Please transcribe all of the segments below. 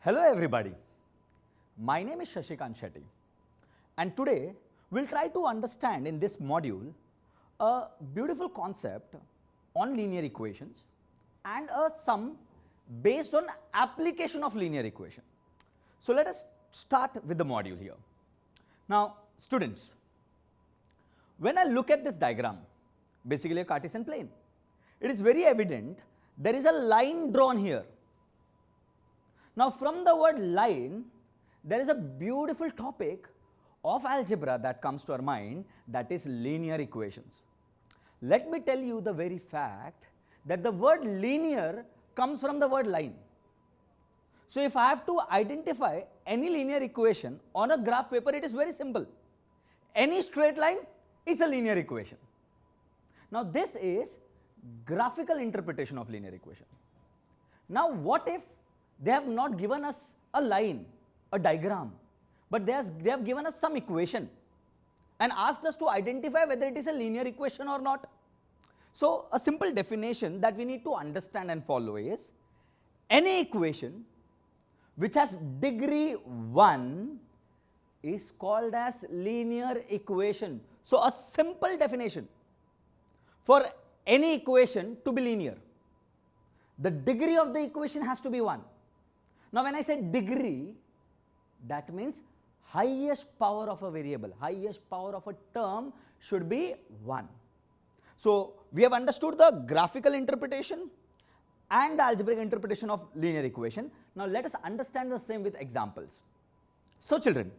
Hello everybody, my name is Shashikant Shetty and today we'll try to understand in this module a beautiful concept on linear equations and a sum based on application of linear equation. So let us start with the module here. Now students, when I look at this diagram, basically a Cartesian plane, it is very evident there is a line drawn here. Now from the word line, there is a beautiful topic of algebra that comes to our mind, that is linear equations. Let me tell you the very fact that the word linear comes from the word line. So if I have to identify any linear equation on a graph paper, it is very simple. Any straight line is a linear equation. Now this is graphical interpretation of linear equation. Now what if they have not given us a line, a diagram, but they have given us some equation and asked us to identify whether it is a linear equation or not. So a simple definition that we need to understand and follow is any equation which has degree 1 is called as linear equation. So a simple definition for any equation to be linear, the degree of the equation has to be 1. Now when I say degree, that means highest power of a variable, highest power of a term should be 1. So we have understood the graphical interpretation and the algebraic interpretation of linear equation. Now let us understand the same with examples. So children,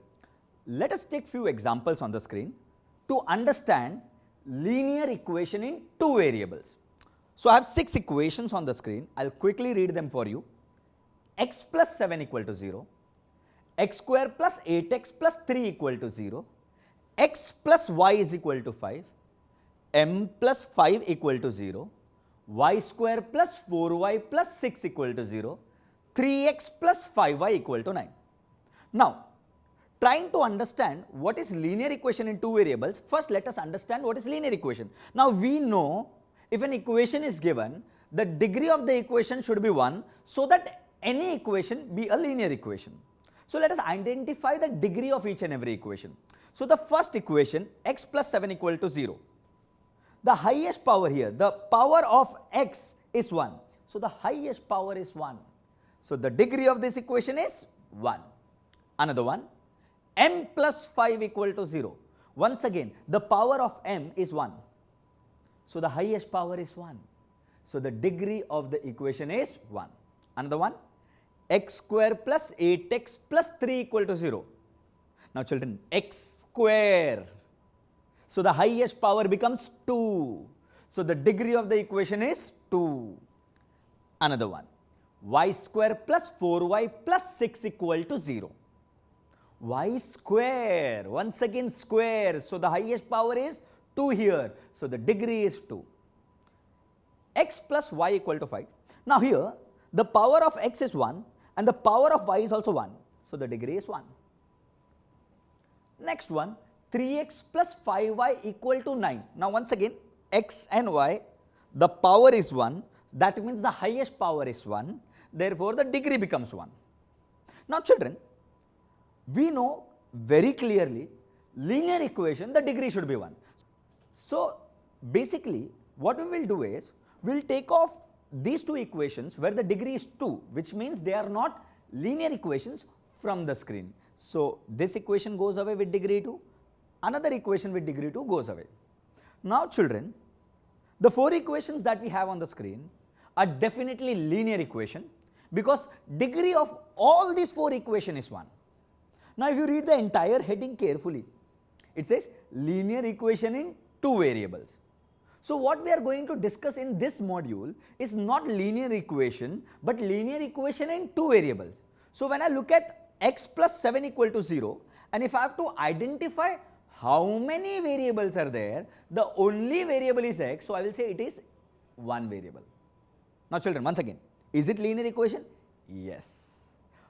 let us take few examples on the screen to understand linear equation in two variables. So I have 6 equations on the screen. I'll quickly read them for you. X plus 7 equal to 0, x square plus 8x plus 3 equal to 0, x plus y is equal to 5, m plus 5 equal to 0, y square plus 4y plus 6 equal to 0, 3x plus 5y equal to 9. Now, trying to understand what is linear equation in two variables, first let us understand what is linear equation. Now we know if an equation is given, the degree of the equation should be 1 so that any equation be a linear equation. So let us identify the degree of each and every equation. So the first equation, x plus 7 equal to 0. The highest power here, the power of x is 1. So the highest power is 1. So the degree of this equation is 1. Another one, m plus 5 equal to 0. Once again, the power of m is 1. So the highest power is 1. So the degree of the equation is 1. Another one, x square plus 8x plus 3 equal to 0. Now children, x square. So the highest power becomes 2. So the degree of the equation is 2. Another one, y square plus 4y plus 6 equal to 0. Y square, once again square. So the highest power is 2 here. So the degree is 2. X plus y equal to 5. Now here, the power of x is 1 and the power of y is also 1. So the degree is 1. Next one, 3x plus 5y equal to 9. Now once again, x and y, the power is 1. That means the highest power is 1. Therefore the degree becomes 1. Now children, we know very clearly linear equation, the degree should be 1. So basically what we will do is, we will take off these two equations where the degree is 2, which means they are not linear equations from the screen. So this equation goes away with degree 2, another equation with degree 2 goes away. Now children, the 4 equations that we have on the screen are definitely linear equation because degree of all these 4 equations is 1. Now if you read the entire heading carefully, it says linear equation in two variables. So what we are going to discuss in this module is not linear equation, but linear equation in two variables. So when I look at x plus 7 equal to 0, and if I have to identify how many variables are there, the only variable is x, so I will say it is one variable. Now children, once again, is it linear equation? Yes.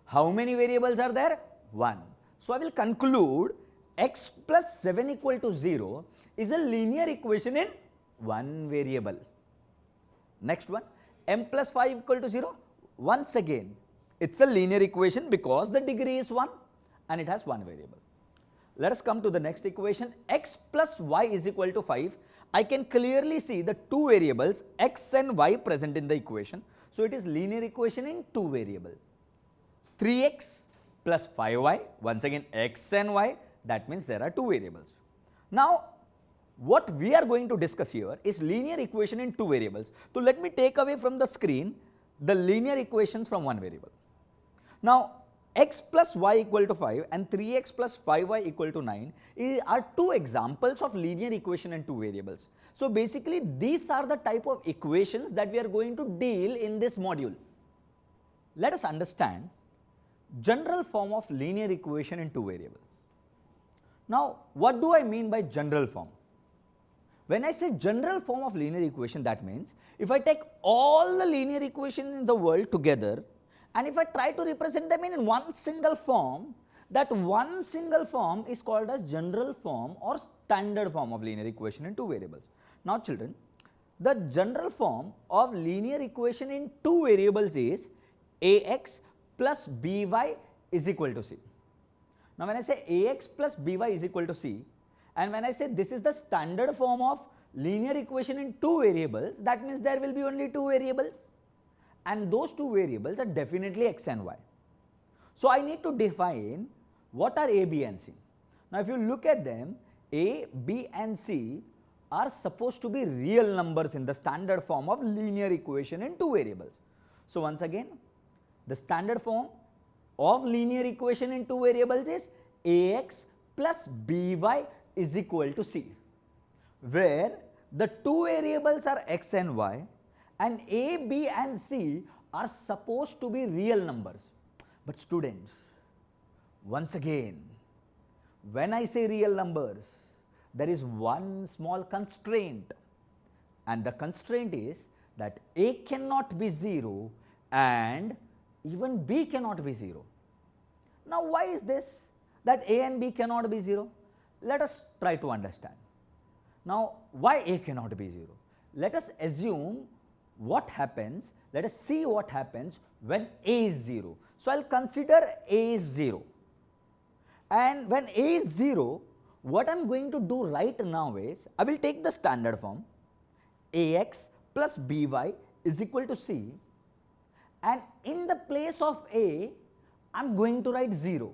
How many variables are there? 1. So I will conclude x plus 7 equal to 0 is a linear equation in one variable. Next one, m plus 5 equal to 0. Once again, It's a linear equation because the degree is 1 and it has one variable. Let us come to the next equation. X plus y is equal to 5. I can clearly see the two variables x and y present in the equation. So it is linear equation in two variables. 3x plus 5y, once again x and y, that means there are two variables. Now what we are going to discuss here is linear equation in two variables. So let me take away from the screen the linear equations from one variable. Now x plus y equal to 5 and 3x plus 5y equal to 9 are two examples of linear equation in two variables. So basically these are the type of equations that we are going to deal in this module. Let us understand general form of linear equation in two variables. Now what do I mean by general form? When I say general form of linear equation, that means if I take all the linear equations in the world together and if I try to represent them in one single form, that one single form is called as general form or standard form of linear equation in two variables. Now children, the general form of linear equation in two variables is ax plus by is equal to c. Now when I say ax plus by is equal to c, and when I say this is the standard form of linear equation in two variables, that means there will be only two variables and those two variables are definitely x and y. So I need to define what are a, b and c. Now if you look at them, a, b and c are supposed to be real numbers in the standard form of linear equation in two variables. So once again, the standard form of linear equation in two variables is ax plus by is equal to c, where the two variables are x and y and a, b and c are supposed to be real numbers. But students, once again, when I say real numbers, there is one small constraint, and the constraint is that a cannot be 0 and even b cannot be 0. Now why is this that a and b cannot be 0? Let us try to understand. Now why a cannot be 0? Let us assume what happens, let us see what happens when a is 0. So I will consider a is 0, and when a is 0, what I am going to do right now is I will take the standard form ax plus by is equal to c, and in the place of a I am going to write 0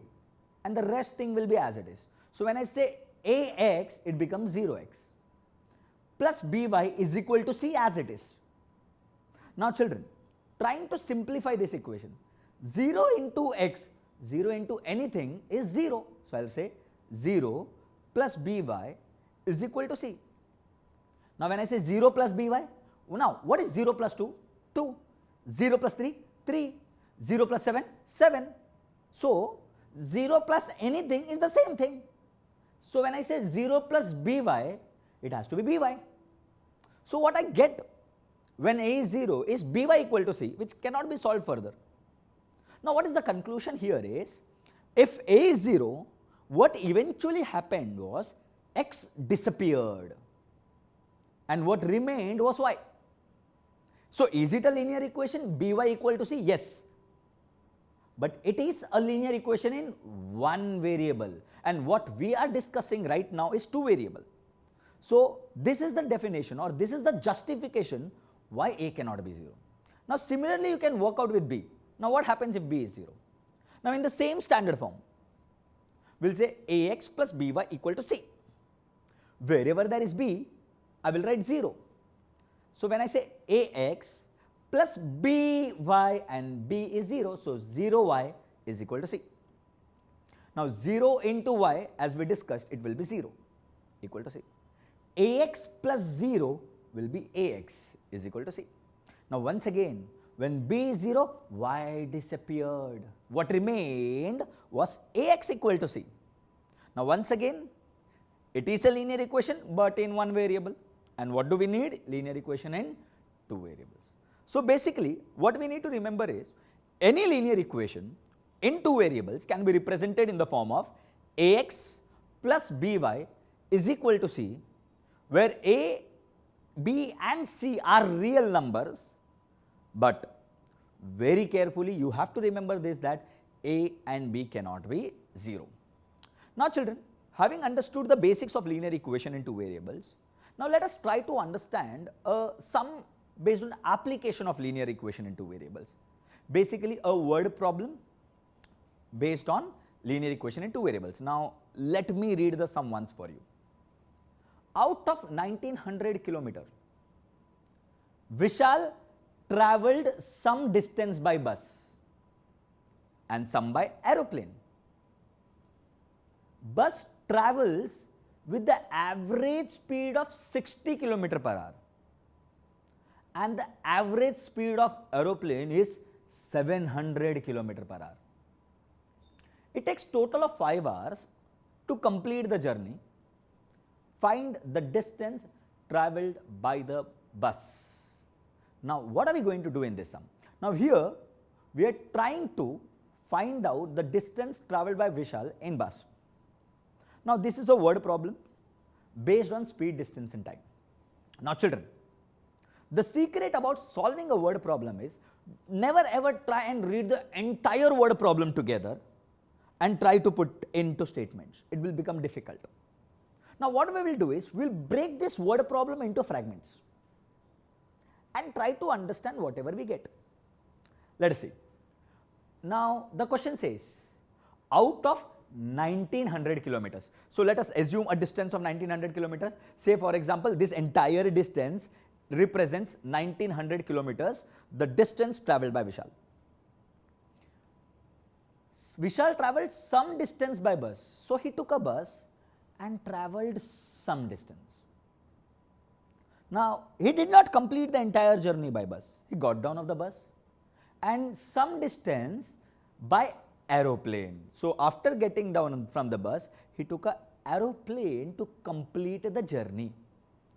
and the rest thing will be as it is. So when I say ax, it becomes 0x plus by is equal to c as it is. Now children, trying to simplify this equation, 0 into x, 0 into anything is 0. So I will say 0 plus by is equal to c. Now when I say 0 plus by, now what is 0 plus 2? 2. 0 plus 3? 3. 0 plus 7? 7. So 0 plus anything is the same thing. So when I say 0 plus by, it has to be by. So what I get when a is 0 is by equal to c, which cannot be solved further. Now what is the conclusion here is, if a is 0, what eventually happened was x disappeared and what remained was y. So is it a linear equation by equal to c? Yes. But it is a linear equation in one variable, and what we are discussing right now is two variable. So this is the definition, or this is the justification why a cannot be 0. Now similarly you can work out with b. Now what happens if b is 0? Now in the same standard form, we will say ax plus by equal to c. Wherever there is b, I will write 0. So when I say ax plus by and b is 0, so 0y is equal to c. Now 0 into y, as we discussed, it will be 0 equal to c. Ax plus 0 will be ax is equal to c. Now once again, when b is 0, y disappeared. What remained was ax equal to c. Now once again, it is a linear equation but in one variable. And what do we need? Linear equation in two variables. So basically what we need to remember is, any linear equation in two variables can be represented in the form of ax plus by is equal to c, where a, b and c are real numbers, but very carefully. You have to remember this, that A and B cannot be 0. Now children, having understood the basics of linear equation in two variables, now let us try to understand some based on application of linear equation in two variables. Basically a word problem based on linear equation in two variables. Now let me read the sum once for you. Out of 1900 kilometer, Vishal travelled some distance by bus and some by aeroplane. Bus travels with the average speed of 60 km per hour and the average speed of aeroplane is 700 km per hour. It takes total of 5 hours to complete the journey. Find the distance travelled by the bus. Now what are we going to do in this sum? Now here we are trying to find out the distance travelled by Vishal in bus. Now this is a word problem based on speed, distance and time. Now children, the secret about solving a word problem is never ever try and read the entire word problem together and try to put into statements. It will become difficult. Now what we will do is, we will break this word problem into fragments and try to understand whatever we get. Let us see. Now the question says, out of 1900 kilometers. So let us assume a distance of 1900 kilometers. Say for example, this entire distance represents 1900 kilometers, the distance travelled by Vishal. Vishal travelled some distance by bus. So he took a bus and travelled some distance. Now he did not complete the entire journey by bus. He got down of the bus and some distance by aeroplane. So after getting down from the bus, he took an aeroplane to complete the journey.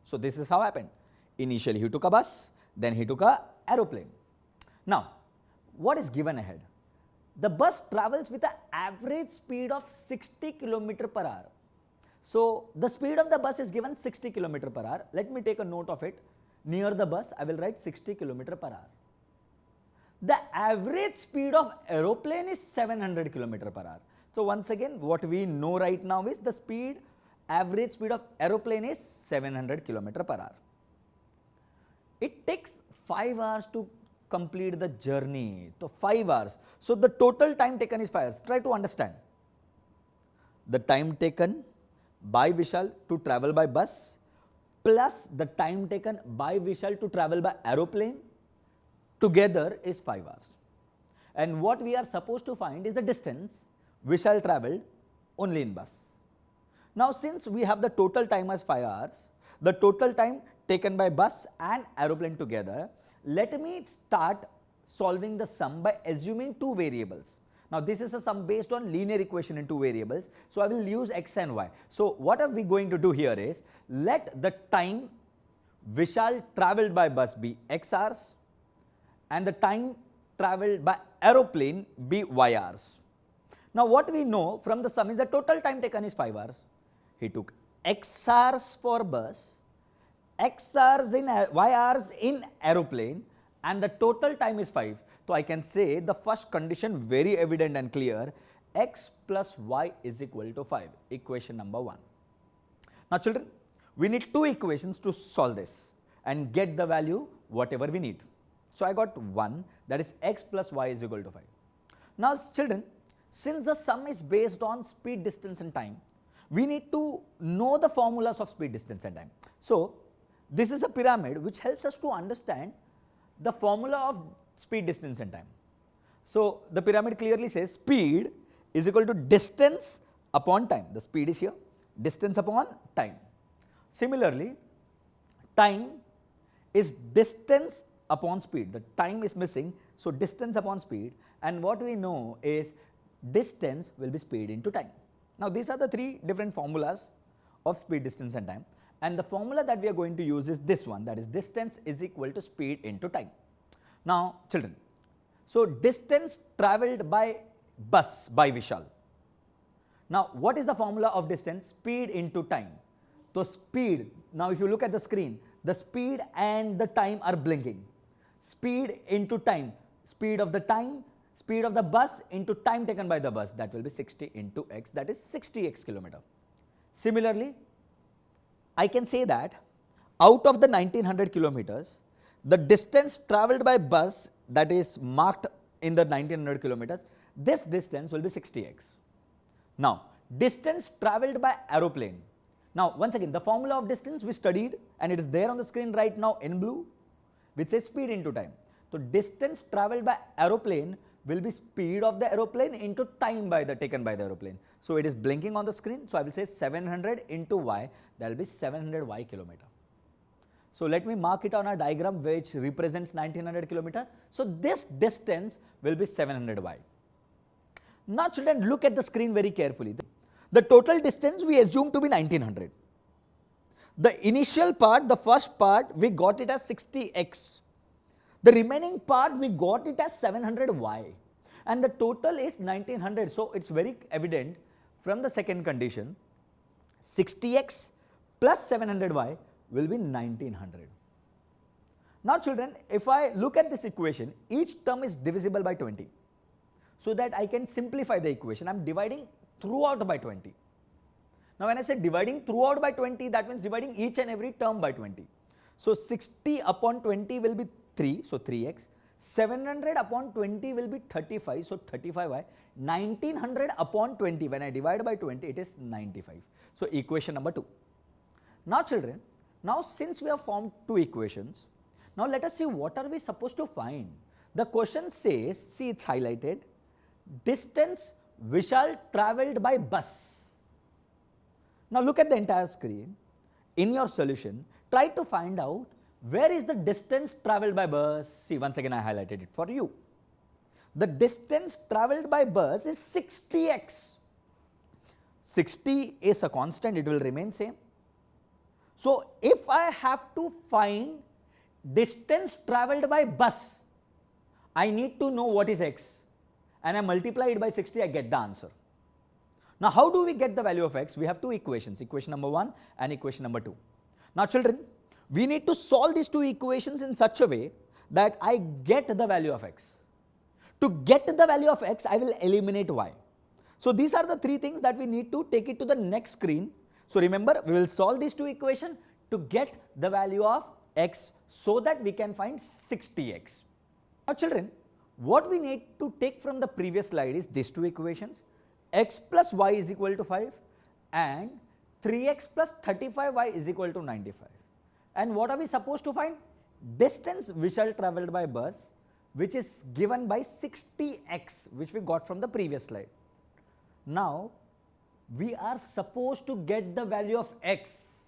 So this is how happened. Initially he took a bus, then he took an aeroplane. Now what is given ahead? The bus travels with an average speed of 60 km per hour. So the speed of the bus is given 60 km per hour. Let me take a note of it. Near the bus I will write 60 km per hour. The average speed of aeroplane is 700 km per hour. So once again, what we know right now is the speed, average speed of aeroplane is 700 km per hour. It takes 5 hours to complete the journey. So 5 hours. So the total time taken is 5 hours. Try to understand. The time taken by Vishal to travel by bus plus the time taken by Vishal to travel by aeroplane together is 5 hours. And what we are supposed to find is the distance Vishal travelled only in bus. Now since we have the total time as 5 hours, the total time taken by bus and aeroplane together, let me start solving the sum by assuming two variables. Now this is a sum based on linear equation in two variables. So I will use x and y. So what are we going to do here is, let the time Vishal travelled by bus be x hours and the time travelled by aeroplane be y hours. Now what we know from the sum is the total time taken is 5 hours. He took x hours for bus, x hours in y hours in aeroplane and the total time is 5. So I can say the first condition very evident and clear, x plus y is equal to 5, equation number 1. Now children, we need two equations to solve this and get the value whatever we need. So I got 1, that is x plus y is equal to 5. Now children, since the sum is based on speed, distance and time, we need to know the formulas of speed, distance and time. So this is a pyramid which helps us to understand the formula of speed, distance and time. So the pyramid clearly says speed is equal to distance upon time. The speed is here, distance upon time. Similarly, time is distance upon speed. The time is missing, so distance upon speed, and what we know is distance will be speed into time. Now these are the three different formulas of speed, distance and time, and the formula that we are going to use is this one, that is distance is equal to speed into time. Now children, so distance travelled by bus by Vishal. Now what is the formula of distance? Speed into time. So speed, now if you look at the screen, the speed and the time are blinking. Speed into time, speed of the time, speed of the bus into time taken by the bus, that will be 60 into x, that is 60x kilometer. Similarly, I can say that out of the 1900 kilometers, the distance travelled by bus, that is marked in the 1900 kilometers, this distance will be 60x. Now, distance travelled by aeroplane. Now, once again, the formula of distance we studied and it is there on the screen right now in blue, which says speed into time. So, distance travelled by aeroplane will be speed of the aeroplane into time taken by the aeroplane. So, it is blinking on the screen. So, I will say 700 into y, that will be 700 y kilometer. So, let me mark it on a diagram which represents 1900 kilometer. So, this distance will be 700 y. Now, children, look at the screen very carefully. The total distance we assume to be 1900. The initial part, the first part, we got it as 60x. The remaining part, we got it as 700y. And the total is 1900. So, it is very evident from the second condition, 60x plus 700y will be 1900. Now, children, if I look at this equation, each term is divisible by 20. So that I can simplify the equation, I am dividing throughout by 20. Now, when I say dividing throughout by 20, that means dividing each and every term by 20. So, 60 upon 20 will be 3, so 3x. 700 upon 20 will be 35, so 35y. 1900 upon 20, when I divide by 20, it is 95. So, equation number 2. Now, children, now since we have formed two equations, now let us see what are we supposed to find. The question says, see it's highlighted, distance Vishal travelled by bus. Now look at the entire screen. In your solution, try to find out where is the distance travelled by bus. See, once again I highlighted it for you. The distance travelled by bus is 60x. 60 is a constant, it will remain same. So if I have to find distance travelled by bus, I need to know what is x, and I multiply it by 60, I get the answer. Now how do we get the value of x? We have two equations, equation number 1 and equation number 2. Now children, we need to solve these two equations in such a way that I get the value of x. To get the value of x, I will eliminate y. So these are the three things that we need to take it to the next screen. So remember, we will solve these two equations to get the value of x so that we can find 60x. Now children, what we need to take from the previous slide is these two equations, x plus y is equal to 5 and 3x plus 35y is equal to 95. And what are we supposed to find? Distance Vishal travelled by bus, which is given by 60x, which we got from the previous slide. Now, we are supposed to get the value of x.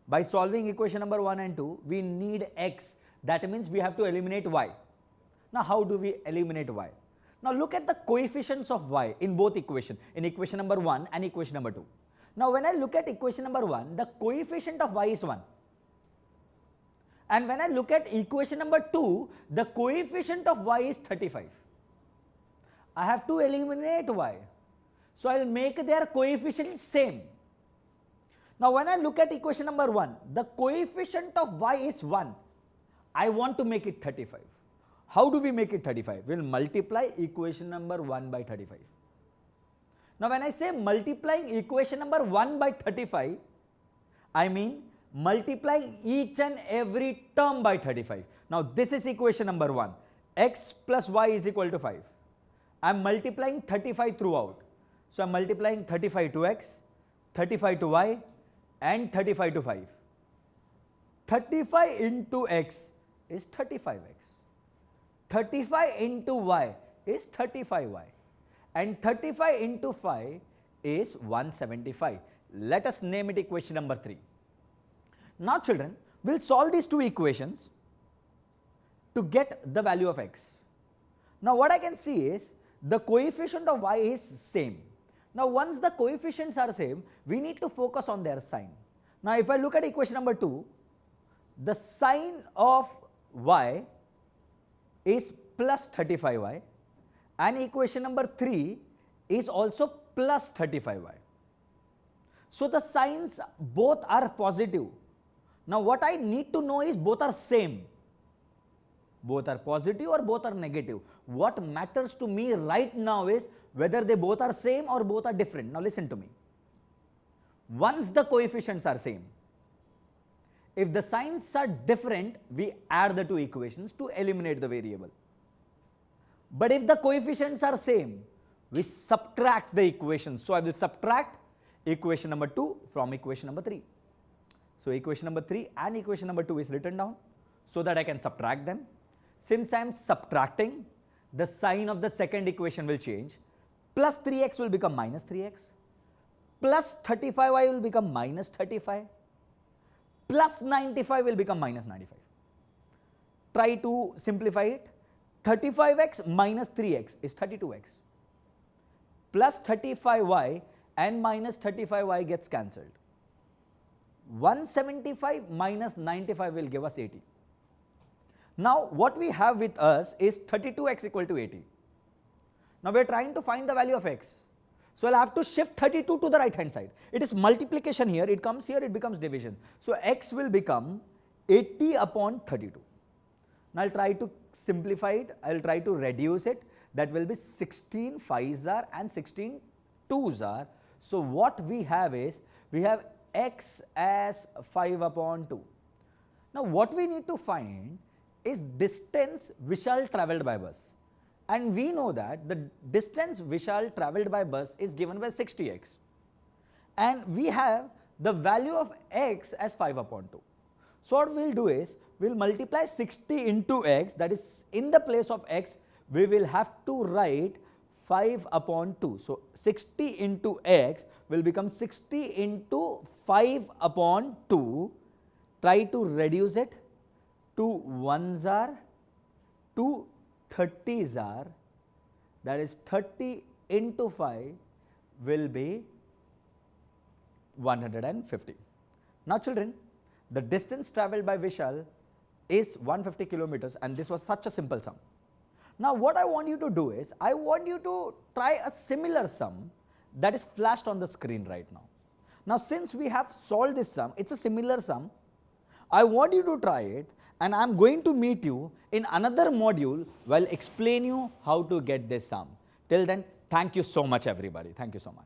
By solving equation number 1 and 2, we need x. That means we have to eliminate y. Now, how do we eliminate y? Now, look at the coefficients of y in both equations, in equation number 1 and equation number 2. Now, when I look at equation number 1, the coefficient of y is 1. And when I look at equation number 2, the coefficient of y is 35. I have to eliminate y. So, I will make their coefficient same. Now, when I look at equation number 1, the coefficient of y is 1. I want to make it 35. How do we make it 35? We will multiply equation number 1 by 35. Now, when I say multiplying equation number 1 by 35, I mean multiplying each and every term by 35. Now, this is equation number 1. X plus y is equal to 5. I am multiplying 35 throughout. So, I am multiplying 35 to x, 35 to y and 35 to 5. 35 into x is 35x. 35 into y is 35y. And 35 into 5 is 175. Let us name it equation number 3. Now children, we will solve these two equations to get the value of x. Now what I can see is the coefficient of y is same. Now once the coefficients are same, we need to focus on their sign. Now if I look at equation number 2, the sign of y is plus 35y and equation number 3 is also plus 35y. So the signs both are positive. Now what I need to know is both are same. both are positive or both are negative. What matters to me right now is whether they both are same or both are different. Now listen to me. Once the coefficients are same, if the signs are different, we add the two equations to eliminate the variable. But if the coefficients are same, we subtract the equations. So I will subtract equation number 2 from equation number 3. So equation number 3 and equation number 2 is written down so that I can subtract them. Since I am subtracting, the sign of the second equation will change. Plus 3x will become minus 3x. Plus 35y will become minus 35. Plus 95 will become minus 95. Try to simplify it. 35x minus 3x is 32x. Plus 35y and minus 35y gets cancelled. 175 minus 95 will give us 80. Now what we have with us is 32x equal to 80. Now we are trying to find the value of x. So I'll have to shift 32 to the right hand side. It is multiplication here, it comes here, it becomes division. So x will become 80 upon 32. Now I'll try to simplify it, I'll try to reduce it. That will be 16 5s are and 16 2s are. So what we have is, we have x as 5 upon 2. Now what we need to find is distance Vishal travelled by bus. And we know that the distance Vishal travelled by bus is given by 60x. And we have the value of x as 5 upon 2. So what we will do is, we will multiply 60 into x, that is in the place of x, we will have to write 5 upon 2. So 60 into x will become 60 into 5 upon 2. Try to reduce it to 1s are, to 30s are, that is 30 into 5 will be 150. Now children, the distance travelled by Vishal is 150 kilometers, and this was such a simple sum. Now what I want you to do is, I want you to try a similar sum that is flashed on the screen right now. Now since we have solved this sum, it's a similar sum, I want you to try it, and I am going to meet you in another module while explain you how to get this sum. Till then, thank you so much everybody. Thank you so much.